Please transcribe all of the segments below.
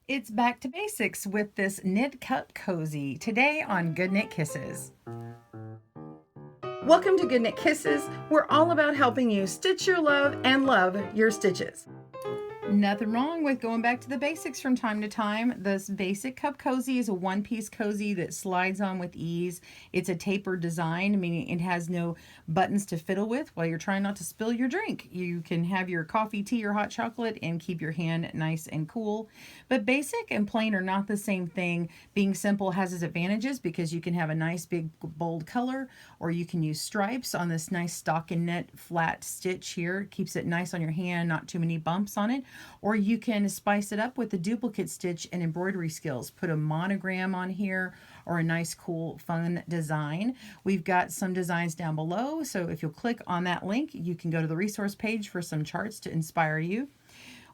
It's back to basics with this knit cup cozy today on GoodKnit Kisses. Welcome to GoodKnit Kisses. We're all about helping you stitch your love and love your stitches. Nothing wrong with going back to the basics from time to time. This basic cup cozy is a one-piece cozy that slides on with ease. It's a tapered design, meaning it has no buttons to fiddle with while you're trying not to spill your drink. You can have your coffee, tea, or hot chocolate and keep your hand nice and cool. But basic and plain are not the same thing. Being simple has its advantages because you can have a nice big bold color, or you can use stripes on this nice stockinette flat stitch here. It keeps it nice on your hand, not too many bumps on it. Or you can spice it up with the duplicate stitch and embroidery skills. Put a monogram on here or a nice, cool, fun design. We've got some designs down below, so if you'll click on that link, you can go to the resource page for some charts to inspire you.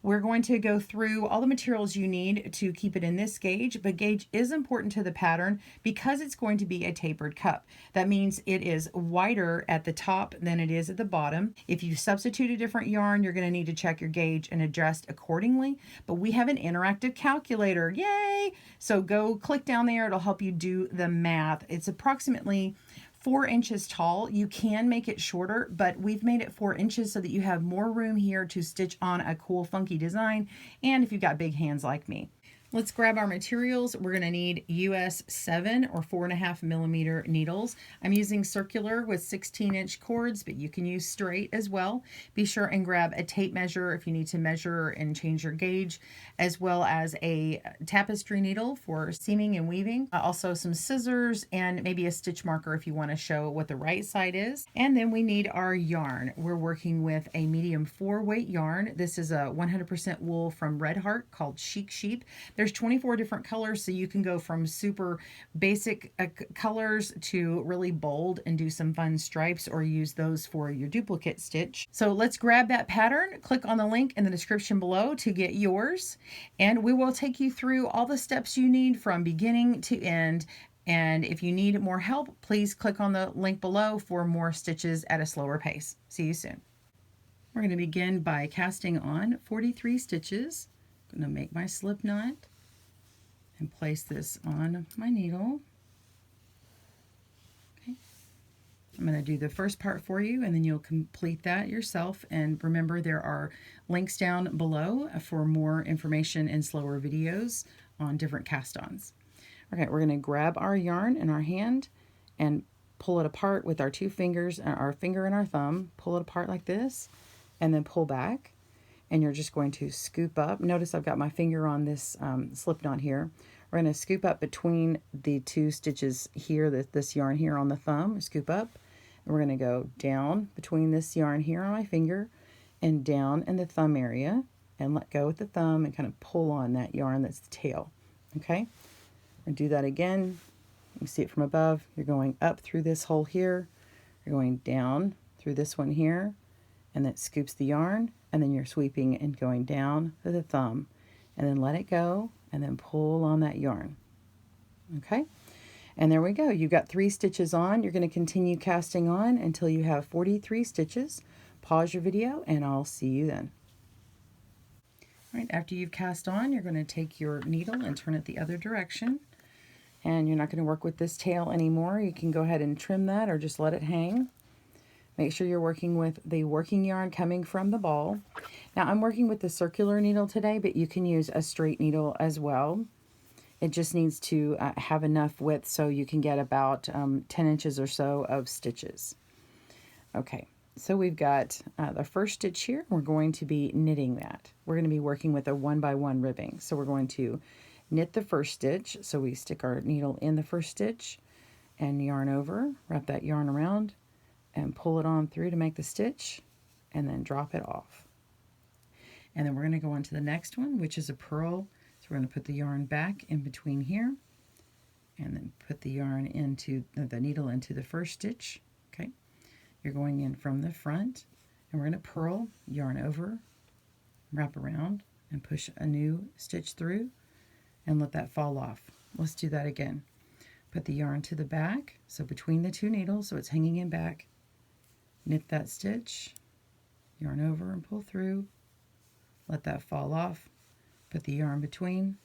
We're going to go through all the materials you need to keep it in this gauge, but gauge is important to the pattern because it's going to be a tapered cup. That means it is wider at the top than it is at the bottom. If you substitute a different yarn, you're going to need to check your gauge and adjust accordingly, but we have an interactive calculator. Yay! So go click down there. It'll help you do the math. It's approximately 4 inches tall. You can make it shorter, but we've made it 4 inches so that you have more room here to stitch on a cool, funky design, and if you've got big hands like me. Let's grab our materials. We're going to need US 7 or 4.5 millimeter needles. I'm using circular with 16-inch cords, but you can use straight as well. Be sure and grab a tape measure if you need to measure and change your gauge, as well as a tapestry needle for seaming and weaving. Also some scissors and maybe a stitch marker if you want to show what the right side is. And then we need our yarn. We're working with a medium 4-weight yarn. This is a 100% wool from Red Heart called Chic Sheep. There's 24 different colors, so you can go from super basic colors to really bold and do some fun stripes, or use those for your duplicate stitch. So let's grab that pattern. Click on the link in the description below to get yours, and we will take you through all the steps you need from beginning to end. And if you need more help, please click on the link below for more stitches at a slower pace. See you soon. We're going to begin by casting on 43 stitches. I'm going to make my slip knot and place this on my needle. Okay. I'm going to do the first part for you, and then you'll complete that yourself. And remember, there are links down below for more information and slower videos on different cast-ons. Okay, we're going to grab our yarn in our hand and pull it apart with our 2 fingers, our finger and our thumb. Pull it apart like this, and then pull back. And you're just going to scoop up. Notice I've got my finger on this slip knot here. We're going to scoop up between the 2 stitches here, this yarn here on the thumb, scoop up. And we're going to go down between this yarn here on my finger and down in the thumb area, and let go with the thumb and kind of pull on that yarn that's the tail. Okay? And do that again. You can see it from above. You're going up through this hole here. You're going down through this one here, and that scoops the yarn, and then you're sweeping and going down to the thumb, and then let it go, and then pull on that yarn. Okay, and there we go. You've got 3 stitches on. You're going to continue casting on until you have 43 stitches. Pause your video, and I'll see you then. All right, after you've cast on, you're going to take your needle and turn it the other direction. And you're not going to work with this tail anymore. You can go ahead and trim that or just let it hang. Make sure you're working with the working yarn coming from the ball. Now I'm working with the circular needle today, but you can use a straight needle as well. It just needs to have enough width so you can get about 10 inches or so of stitches. Okay, so we've got the first stitch here. We're going to be knitting that. We're going to be working with a 1x1 ribbing. So we're going to knit the first stitch. So we stick our needle in the first stitch and yarn over, wrap that yarn around, and pull it on through to make the stitch, and then drop it off. And then we're going to go on to the next one, which is a purl. So we're going to put the yarn back in between here, and then put the yarn into the needle into the first stitch. Okay, you're going in from the front, and we're going to purl, yarn over, wrap around, and push a new stitch through, and let that fall off. Let's do that again. Put the yarn to the back, so between the 2 needles, so it's hanging in back. Knit that stitch, yarn over and pull through, let that fall off, put the yarn between,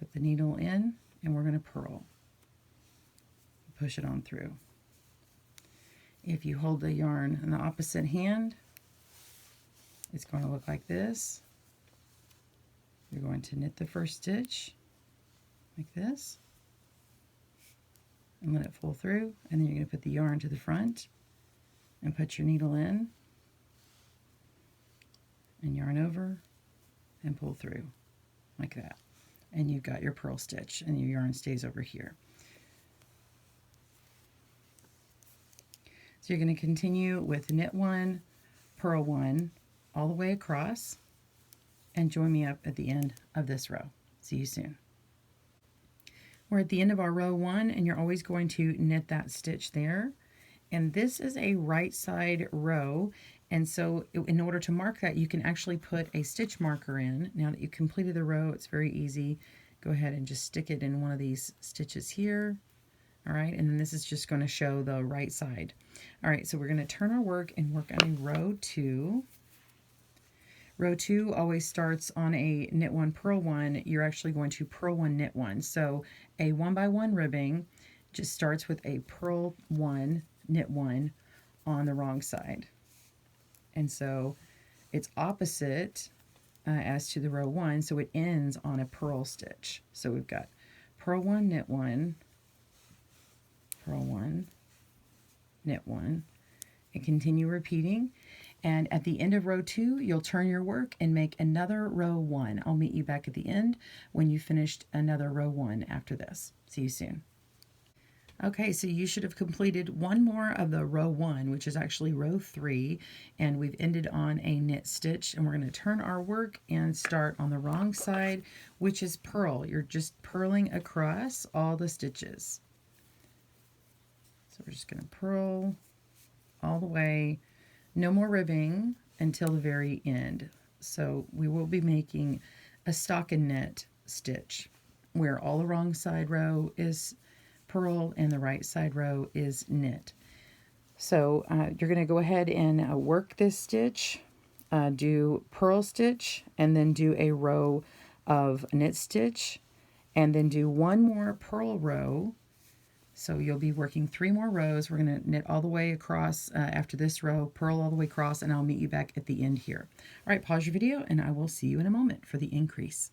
Put the needle in, and we're going to purl. Push it on through. If you hold the yarn in the opposite hand, it's going to look like this. You're going to knit the first stitch like this and let it pull through, and then you're going to put the yarn to the front and put your needle in and yarn over and pull through like that. And you've got your purl stitch, and your yarn stays over here. So you're going to continue with knit 1, purl 1 all the way across, and join me up at the end of this row. See you soon. We're at the end of our row 1, and you're always going to knit that stitch there. And this is a right side row, and so in order to mark that, you can actually put a stitch marker in. Now that you completed the row, it's very easy. Go ahead and just stick it in one of these stitches here. All right, and then this is just going to show the right side. All right, so we're going to turn our work and work on a row 2. Row 2 always starts on a knit 1, purl 1. You're actually going to purl 1, knit 1. So a 1x1 ribbing just starts with a purl 1, knit 1 on the wrong side. And so it's opposite as to the row 1, so it ends on a purl stitch. So we've got purl 1, knit 1, purl 1, knit 1, and continue repeating. And at the end of row 2, you'll turn your work and make another row 1. I'll meet you back at the end when you finished another row 1 after this. See you soon. Okay, so you should have completed one more of the row 1, which is actually row 3, and we've ended on a knit stitch, and we're going to turn our work and start on the wrong side, which is purl. You're just purling across all the stitches. So we're just going to purl all the way. No more ribbing until the very end. So we will be making a stockinette stitch where all the wrong side row is purl and the right side row is knit. So you're going to go ahead and work this stitch, do purl stitch, and then do a row of knit stitch, and then do one more purl row. So you'll be working 3 more rows. We're going to knit all the way across after this row, purl all the way across, and I'll meet you back at the end here. All right, pause your video, and I will see you in a moment for the increase.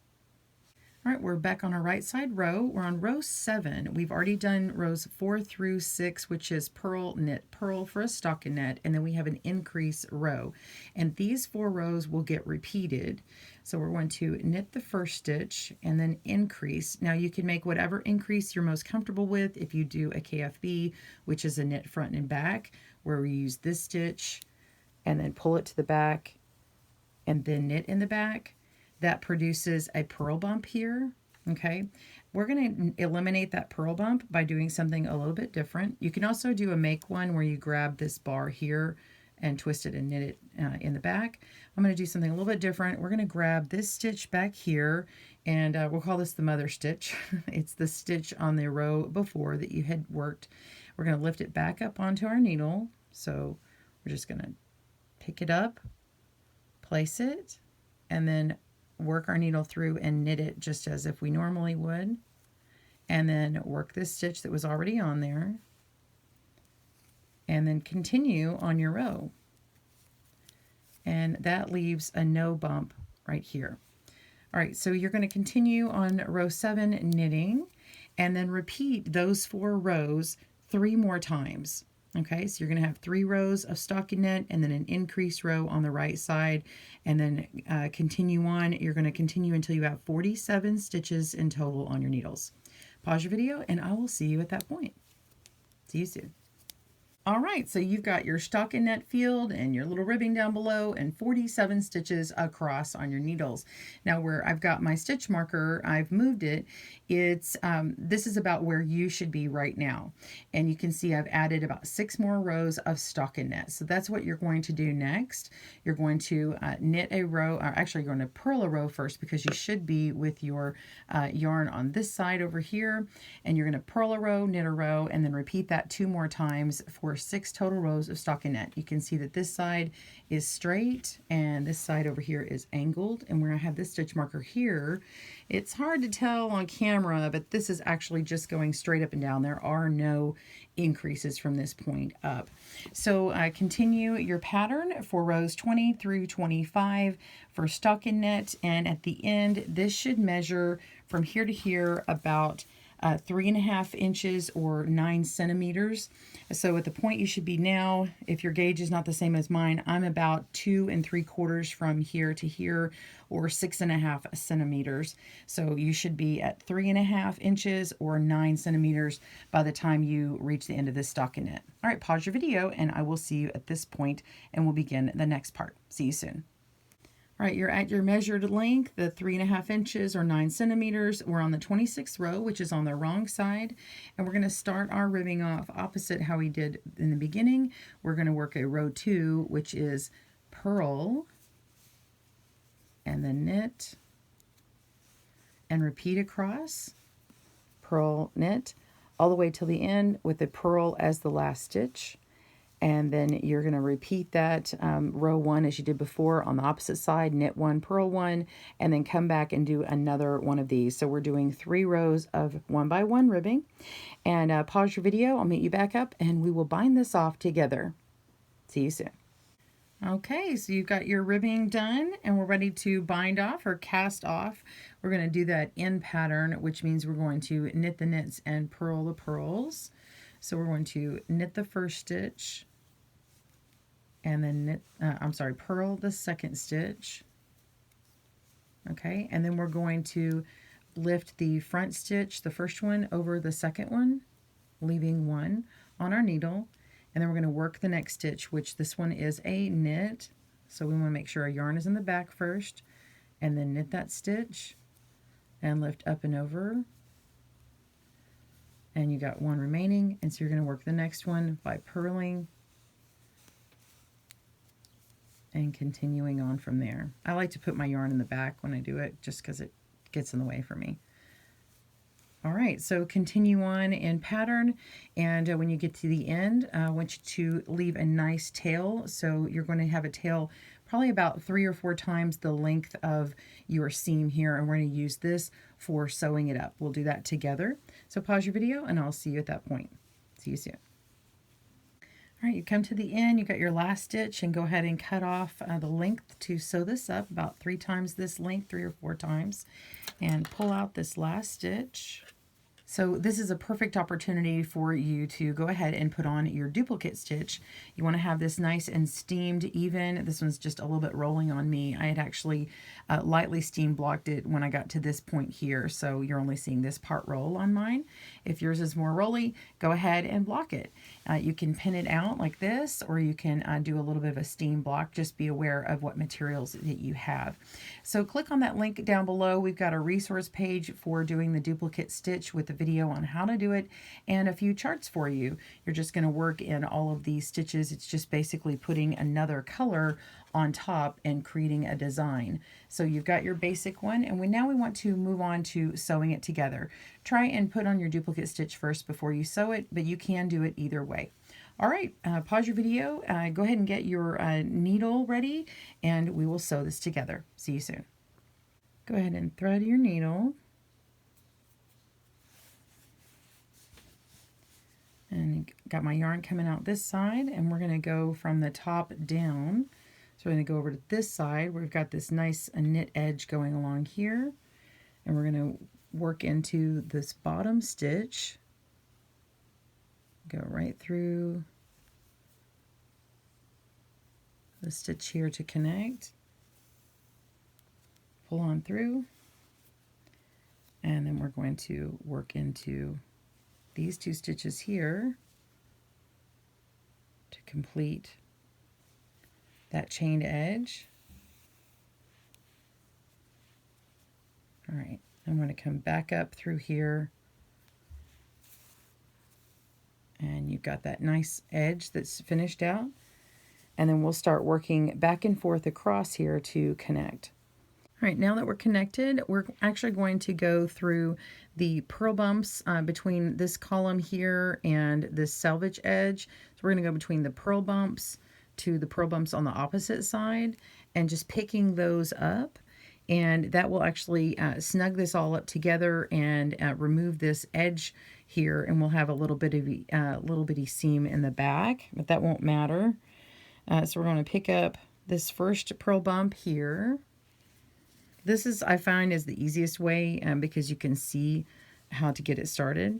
All right, we're back on our right side row. We're on row 7. We've already done rows 4 through 6, which is purl, knit, purl for a stockinette, and then we have an increase row. And these 4 rows will get repeated. So we're going to knit the first stitch and then increase. Now you can make whatever increase you're most comfortable with. If you do a KFB, which is a knit front and back, where we use this stitch and then pull it to the back and then knit in the back, that produces a purl bump here, okay? We're going to eliminate that purl bump by doing something a little bit different. You can also do a make one where you grab this bar here and twist it and knit it in the back. I'm going to do something a little bit different. We're going to grab this stitch back here, and we'll call this the mother stitch. It's the stitch on the row before that you had worked. We're going to lift it back up onto our needle. So we're just going to pick it up, place it, and then work our needle through and knit it just as if we normally would, and then work this stitch that was already on there, and then continue on your row. And that leaves a no bump right here. All right, so you're going to continue on row 7 knitting, and then repeat those 4 rows 3 more times. Okay, so you're going to have 3 rows of stockinette and then an increase row on the right side, and then continue on. You're going to continue until you have 47 stitches in total on your needles. Pause your video, and I will see you at that point. See you soon. All right, so you've got your stockinette field and your little ribbing down below and 47 stitches across on your needles. Now where I've got my stitch marker, I've moved it. It's this is about where you should be right now. And you can see I've added about 6 more rows of stockinette. So that's what you're going to do next. You're going to knit a row, or actually you're going to purl a row first, because you should be with your yarn on this side over here. And you're going to purl a row, knit a row, and then repeat that 2 more times for 6 total rows of stockinette. You can see that this side is straight and this side over here is angled. And where I have this stitch marker here, it's hard to tell on camera, but this is actually just going straight up and down. There are no increases from this point up. So continue your pattern for rows 20 through 25 for stockinette, and at the end this should measure from here to here about 3.5 inches or 9 centimeters. So at the point you should be now, if your gauge is not the same as mine, I'm about 2 3/4 from here to here, or 6.5 centimeters. So you should be at 3.5 inches or 9 centimeters by the time you reach the end of this stockinette. All right, pause your video and I will see you at this point and we'll begin the next part. See you soon. All right, you're at your measured length, the 3.5 inches or 9 centimeters. We're on the 26th row, which is on the wrong side. And we're going to start our ribbing off opposite how we did in the beginning. We're going to work a row 2, which is purl, and then knit, and repeat across, purl, knit, all the way till the end with the purl as the last stitch. And then you're going to repeat that row 1 as you did before on the opposite side, knit 1, purl 1, and then come back and do another one of these. So we're doing 3 rows of 1 by 1 ribbing. And pause your video, I'll meet you back up, and we will bind this off together. See you soon. Okay, so you've got your ribbing done, and we're ready to bind off or cast off. We're going to do that in pattern, which means we're going to knit the knits and purl the purls. So we're going to knit the first stitch, and then purl the second stitch. Okay, and then we're going to lift the front stitch, the first one, over the second one, leaving 1 on our needle. And then we're going to work the next stitch, which this one is a knit. So we want to make sure our yarn is in the back first, and then knit that stitch and lift up and over. And you got 1 remaining, and so you're going to work the next one by purling and continuing on from there. I like to put my yarn in the back when I do it, just because it gets in the way for me. All right, so continue on in pattern, and when you get to the end, I want you to leave a nice tail. So you're going to have a tail probably about 3 or 4 times the length of your seam here, and we're going to use this for sewing it up. We'll do that together. So pause your video and I'll see you at that point. See you soon. All right, you come to the end, you got your last stitch, and go ahead and cut off the length to sew this up about 3 times this length, 3 or 4 times, and pull out this last stitch. So this is a perfect opportunity for you to go ahead and put on your duplicate stitch. You want to have this nice and steamed even. This one's just a little bit rolling on me. I had actually lightly steam blocked it when I got to this point here, so you're only seeing this part roll on mine. If yours is more rolly, go ahead and block it. You can pin it out like this, or you can do a little bit of a steam block. Just be aware of what materials that you have. So click on that link down below. We've got a resource page for doing the duplicate stitch with the video on how to do it and a few charts for you. You're just going to work in all of these stitches. It's just basically putting another color on top and creating a design. So you've got your basic one, and now we want to move on to sewing it together. Try and put on your duplicate stitch first before you sew it, but you can do it either way. All right, pause your video, go ahead and get your needle ready, and we will sew this together. See you soon. Go ahead and thread your needle. And got my yarn coming out this side, and we're going to go from the top down. So we're going to go over to this side where we've got this nice knit edge going along here, and we're going to work into this bottom stitch, go right through the stitch here to connect, pull on through, and then we're going to work into these 2 stitches here to complete that chained edge. All right, I'm going to come back up through here, and you've got that nice edge that's finished out, and then we'll start working back and forth across here to connect. All right, now that we're connected, we're actually going to go through the purl bumps between this column here and this selvage edge. So we're going to go between the purl bumps to the purl bumps on the opposite side and just picking those up. And that will actually snug this all up together and remove this edge here, and we'll have a little bit of little bitty seam in the back, but that won't matter. So we're going to pick up this first purl bump here. This is, I find, is the easiest way because you can see how to get it started.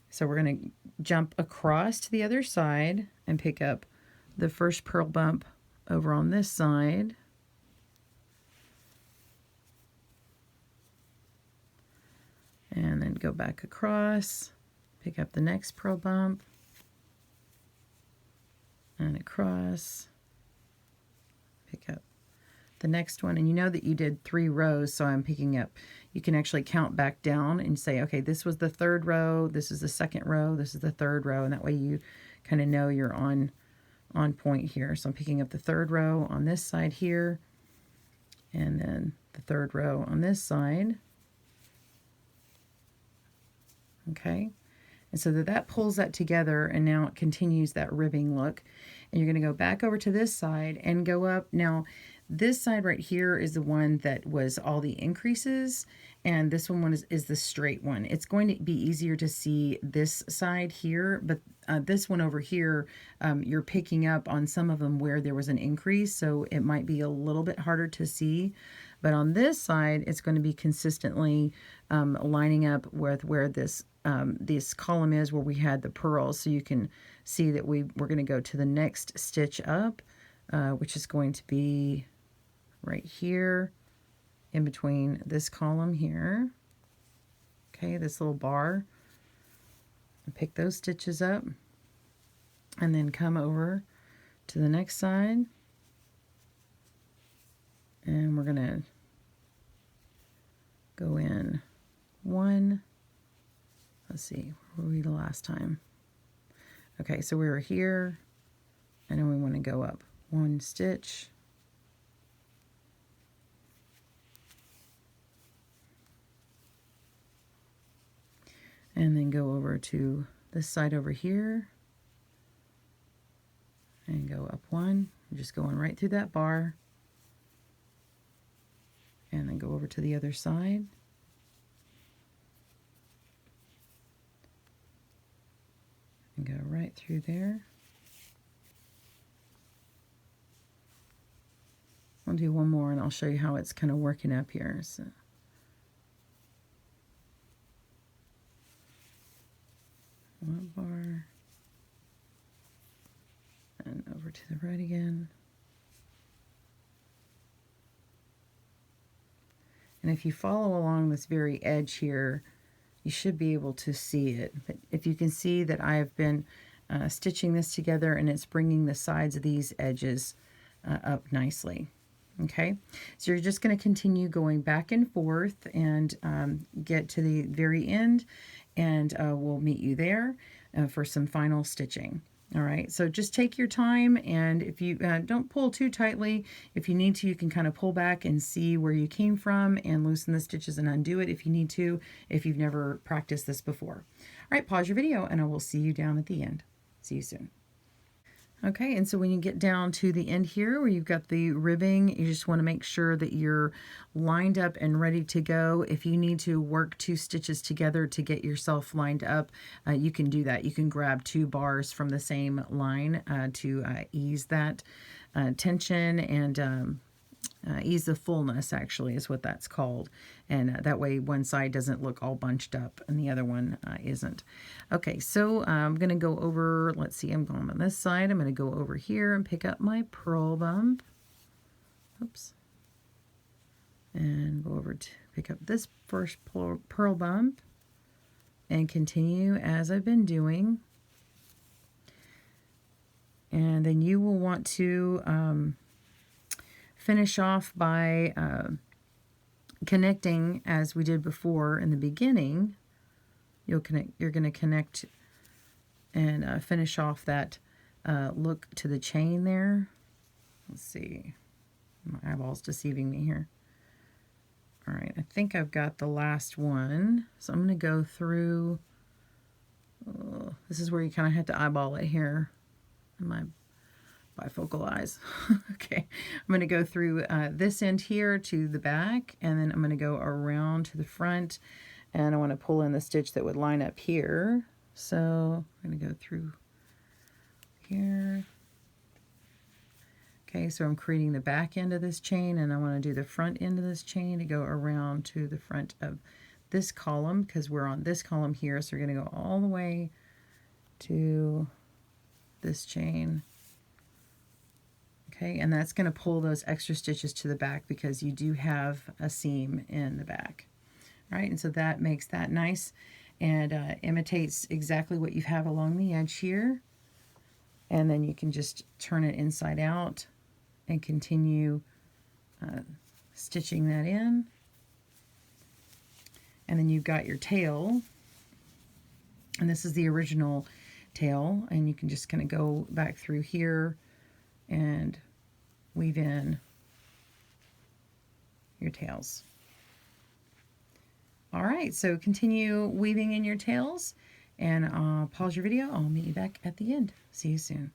So we're going to jump across to the other side and pick up the first purl bump over on this side. And then go back across, pick up the next purl bump, and across, pick up the next one. And you know that you did 3 rows, so I'm picking up, you can actually count back down and say, okay, this was the 3rd row, this is the 2nd row, this is the 3rd row, and that way you kind of know you're on point here. So I'm picking up the 3rd row on this side here, and then the 3rd row on this side. Okay, and so that pulls that together, and now it continues that ribbing look. And you're going to go back over to this side and go up. Now, this side right here is the one that was all the increases, and this one is the straight one. It's going to be easier to see this side here, but this one over here, you're picking up on some of them where there was an increase, so it might be a little bit harder to see. But on this side, it's going to be consistently lining up with where this column is, where we had the purls. So you can see that we're going to go to the next stitch up, which is going to be right here in between this column here. Okay, this little bar. And pick those stitches up and then come over to the next side. And we're going to go in 1. Let's see, where were we the last time? Okay, so we were here, and then we want to go up 1 stitch. And then go over to this side over here, and go up 1. We're just going right through that bar. And then go over to the other side. And go right through there. I'll do one more and I'll show you how it's kind of working up here. So. One bar. And over to the right again. And if you follow along this very edge here, you should be able to see it. But if you can see that I have been stitching this together, and it's bringing the sides of these edges up nicely. Okay, so you're just going to continue going back and forth and get to the very end, and we'll meet you there for some final stitching. All right, so just take your time, and if you don't pull too tightly, if you need to, you can kind of pull back and see where you came from and loosen the stitches and undo it if you need to, if you've never practiced this before. All right, pause your video, and I will see you down at the end. See you soon. Okay, and so when you get down to the end here where you've got the ribbing, you just want to make sure that you're lined up and ready to go. If you need to work 2 stitches together to get yourself lined up, you can do that. You can grab 2 bars from the same line to ease that tension and ease the fullness, actually, is what that's called. And that way one side doesn't look all bunched up and the other one isn't. Okay, so I'm going to go over, let's see, I'm going on this side. I'm going to go over here and pick up my purl bump. Oops. And go over to pick up this first purl bump and continue as I've been doing. And then you will want to finish off by connecting as we did before in the beginning. You're going to connect and finish off that look to the chain there. Let's see, my eyeball's deceiving me here. All right, I think I've got the last one. So I'm going to go through, this is where you kind of have to eyeball it here in my bifocal eyes. Okay, I'm going to go through this end here to the back, and then I'm going to go around to the front, and I want to pull in the stitch that would line up here. So I'm going to go through here. Okay, so I'm creating the back end of this chain, and I want to do the front end of this chain to go around to the front of this column, because we're on this column here, so we're going to go all the way to this chain. Okay, and that's going to pull those extra stitches to the back because you do have a seam in the back. All right, and so that makes that nice and imitates exactly what you have along the edge here. And then you can just turn it inside out and continue stitching that in. And then you've got your tail, and this is the original tail, and you can just kind of go back through here and weave in your tails. All right, so continue weaving in your tails, and pause your video. I'll meet you back at the end. See you soon.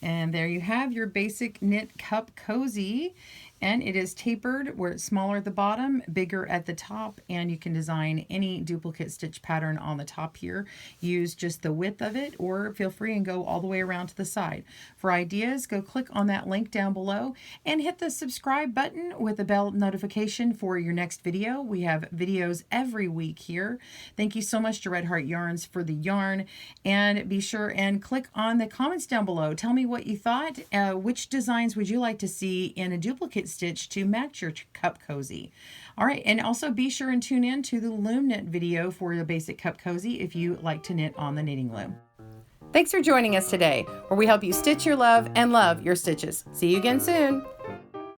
And there you have your basic knit cup cozy, and it is tapered where it's smaller at the bottom, bigger at the top, and you can design any duplicate stitch pattern on the top here. Use just the width of it, or feel free and go all the way around to the side. For ideas, go click on that link down below and hit the subscribe button with a bell notification for your next video. We have videos every week here. Thank you so much to Red Heart Yarns for the yarn, and be sure and click on the comments down below. Tell me what you thought. Which designs would you like to see in a duplicate stitch to match your cup cozy? All right, and also be sure and tune in to the loom knit video for the basic cup cozy if you like to knit on the knitting loom. Thanks for joining us today, where we help you stitch your love and love your stitches. See you again soon.